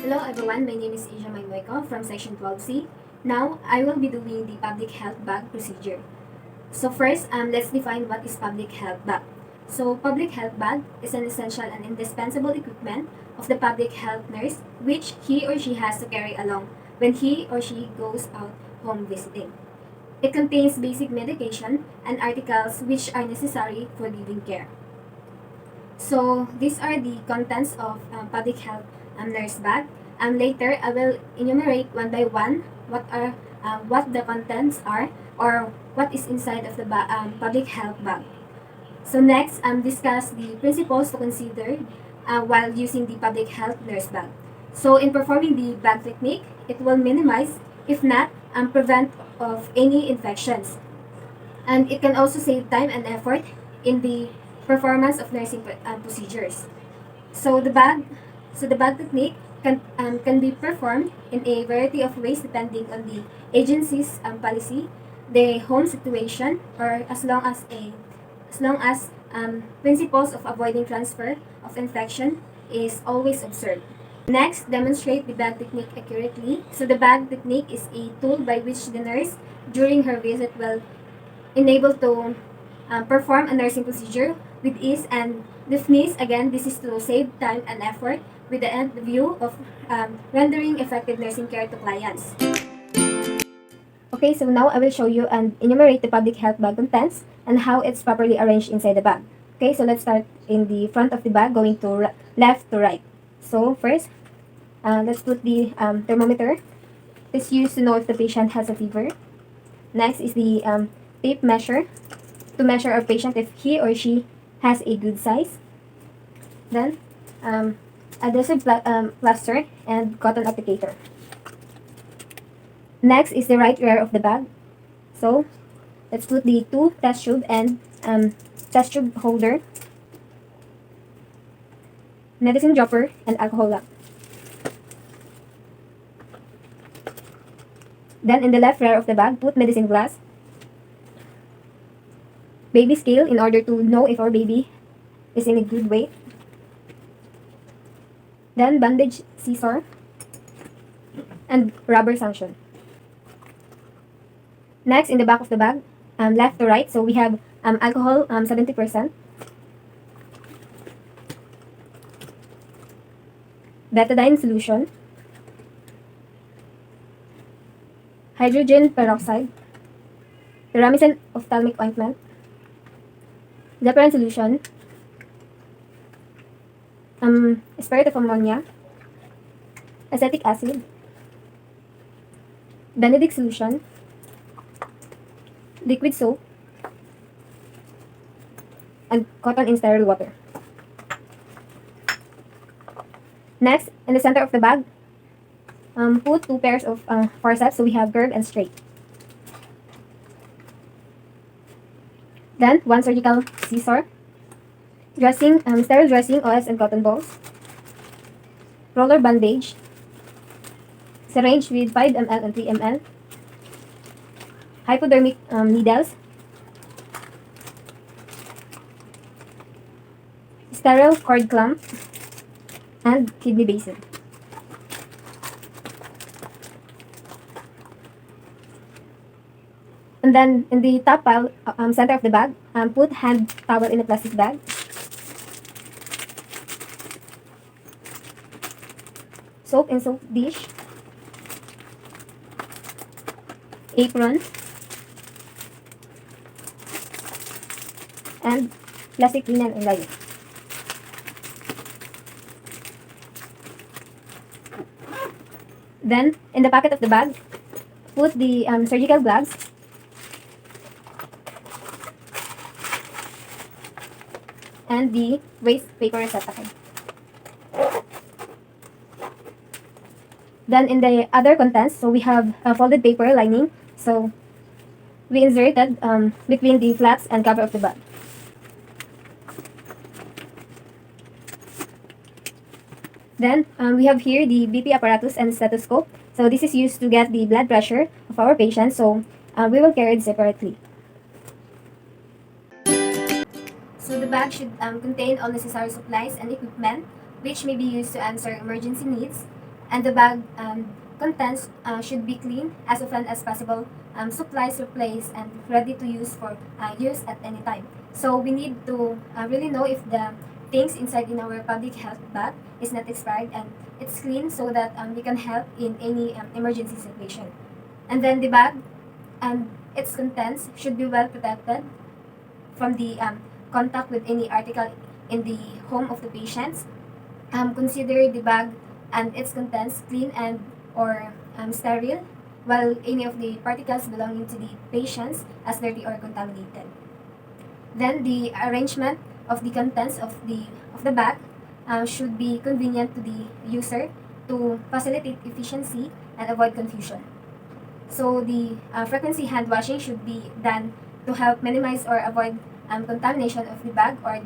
Hello everyone, my name is Izzhamine Muyco from Section 12C. Now, I will be doing the public health bag procedure. So first, let's define what is public health bag. So public health bag is an essential and indispensable equipment of the public health nurse which he or she has to carry along when he or she goes out home visiting. It contains basic medication and articles which are necessary for living care. So these are the contents of public health nurse bag. Later, I will enumerate one by one what the contents are or what is inside of the public health bag. So next, discuss the principles to consider while using the public health nurse bag. So in performing the bag technique, it will minimize, if not prevent of any infections. And it can also save time and effort in the performance of nursing procedures. So the bag technique can be performed in a variety of ways depending on the agency's policy, the home situation, or as long as principles of avoiding transfer of infection is always observed. Next, demonstrate the bag technique accurately. So the bag technique is a tool by which the nurse, during her visit, will enable to perform a nursing procedure with ease and deafness. Again, this is to save time and effort with the end view of rendering effective nursing care to clients. Okay, so now I will show you and enumerate the public health bag contents and how it's properly arranged inside the bag. Okay, so let's start in the front of the bag, going to left to right. So first, let's put the thermometer. It's used to know if the patient has a fever. Next is the tape measure to measure our patient if he or she has a good size. Then, adhesive plaster and cotton applicator. Next is the right rear of the bag. So, let's put the two test tube and test tube holder, medicine dropper, and alcohol lamp. Then in the left rear of the bag, put medicine glass, baby scale in order to know if our baby is in a good weight. Then bandage scissor and rubber sanction. Next, in the back of the bag, left to right, so we have alcohol 70%, betadine solution, hydrogen peroxide, pyramicin ophthalmic ointment, Deperan solution, spirit of ammonia, acetic acid, Benedict solution, liquid soap, and cotton in sterile water. Next, in the center of the bag, put two pairs of forceps, so we have curved and straight. Then, one surgical scissor, dressing, sterile dressing, OS and cotton balls, roller bandage, syringe with 5 ml and 3 ml, hypodermic needles, sterile cord clamp, and kidney basin. And then in the top pile, center of the bag, put hand towel in a plastic bag. Soap and soap dish. Apron. And plastic linen and linen. Then, in the pocket of the bag, put the surgical gloves, and the waste paper receptacle. Then in the other contents, so we have a folded paper lining. So we inserted between the flaps and cover of the bag. Then we have here the BP apparatus and stethoscope. So this is used to get the blood pressure of our patient. So we will carry it separately. So the bag should contain all necessary supplies and equipment which may be used to answer emergency needs And the bag contents should be clean as often as possible, supplies replaced, and ready to use for use at any time. So we need to really know if the things inside in our public health bag is not expired and it's clean so that we can help in any emergency situation. And then the bag and its contents should be well protected from the contact with any article in the home of the patients. Consider the bag and its contents clean and or sterile, while any of the particles belonging to the patients as dirty or contaminated. Then the arrangement of the contents of the bag should be convenient to the user to facilitate efficiency and avoid confusion. So the frequency hand washing should be done to help minimize or avoid contamination of the bag or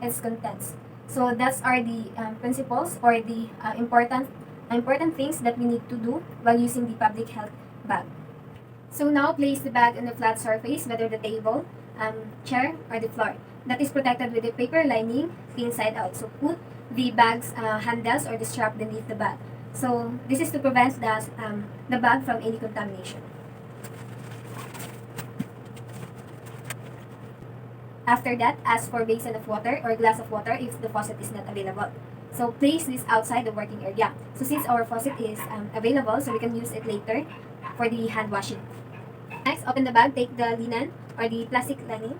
its contents. So that's are the principles or the important things that we need to do while using the public health bag. So now place the bag on a flat surface, whether the table, chair, or the floor. That is protected with a paper lining inside out. So put the bag's handles or the strap beneath the bag. So this is to prevent the bag from any contamination. After that, ask for basin of water or glass of water if the faucet is not available. So place this outside the working area. So since our faucet is available, so we can use it later for the hand washing. Next, open the bag, take the linen or the plastic lining,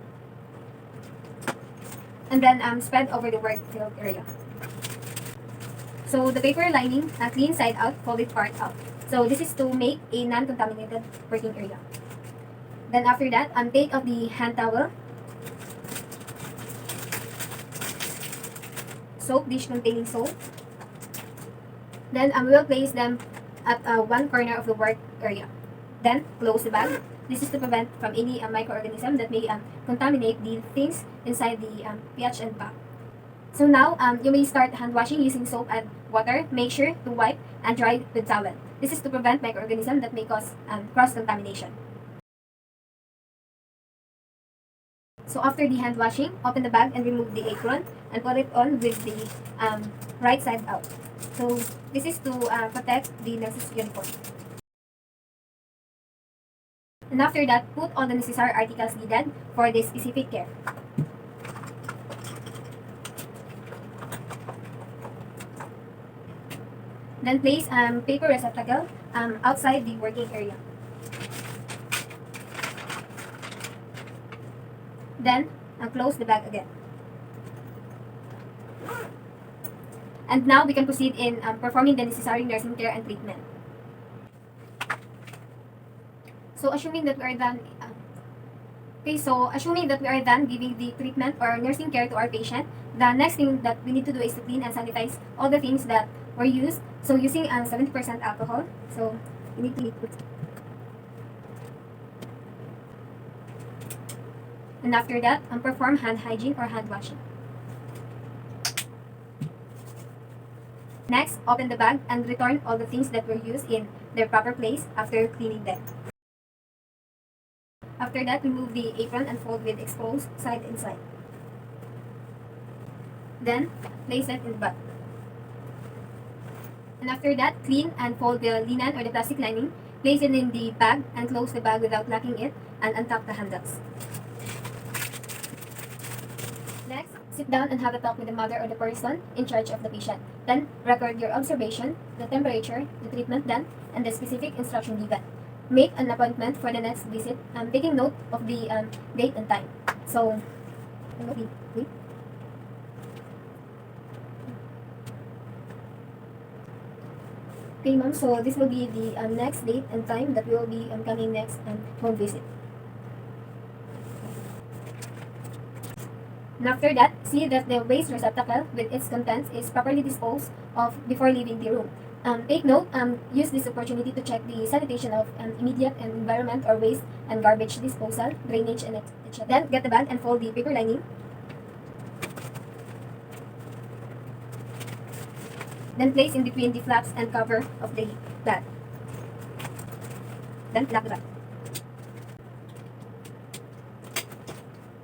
and then spread over the work filled area. So the paper lining, clean side out, folded part out. So this is to make a non-contaminated working area. Then after that, take off the hand towel, soap dish containing soap. Then we will place them at one corner of the work area. Then close the bag. This is to prevent from any microorganism that may contaminate the things inside the pH and bag. So now you may start hand washing using soap and water. Make sure to wipe and dry with towel. This is to prevent microorganisms that may cause cross contamination. So after the hand washing, open the bag and remove the apron and put it on with the right side out. So this is to protect the nurse's uniform. And after that, put all the necessary articles needed for this specific care. Then place paper receptacle outside the working area. Then close the bag again. And now we can proceed in performing the necessary nursing care and treatment. So assuming that we are done, assuming that we are done giving the treatment or nursing care to our patient, the next thing that we need to do is to clean and sanitize all the things that were used. So using 70% alcohol. So we need to put. And after that, perform hand hygiene or hand washing. Next, open the bag and return all the things that were used in their proper place after cleaning them. After that, remove the apron and fold with exposed side inside. Then, place it in the bag. And after that, clean and fold the linen or the plastic lining, place it in the bag and close the bag without locking it and untap the handles. Next, sit down and have a talk with the mother or the person in charge of the patient. Then, record your observation, the temperature, the treatment done, and the specific instruction given. Make an appointment for the next visit, taking note of the date and time. So, wait. Okay, ma'am. So this will be the next date and time that we will be coming next home visit. And after that, see that the waste receptacle with its contents is properly disposed of before leaving the room. Take note, use this opportunity to check the sanitation of immediate and environment or waste and garbage disposal, drainage, and etc. Then get the bag and fold the paper lining. Then place in between the flaps and cover of the bag. Then lock the bag.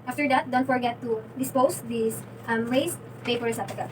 After that, don't forget to dispose this waste paper receptacle.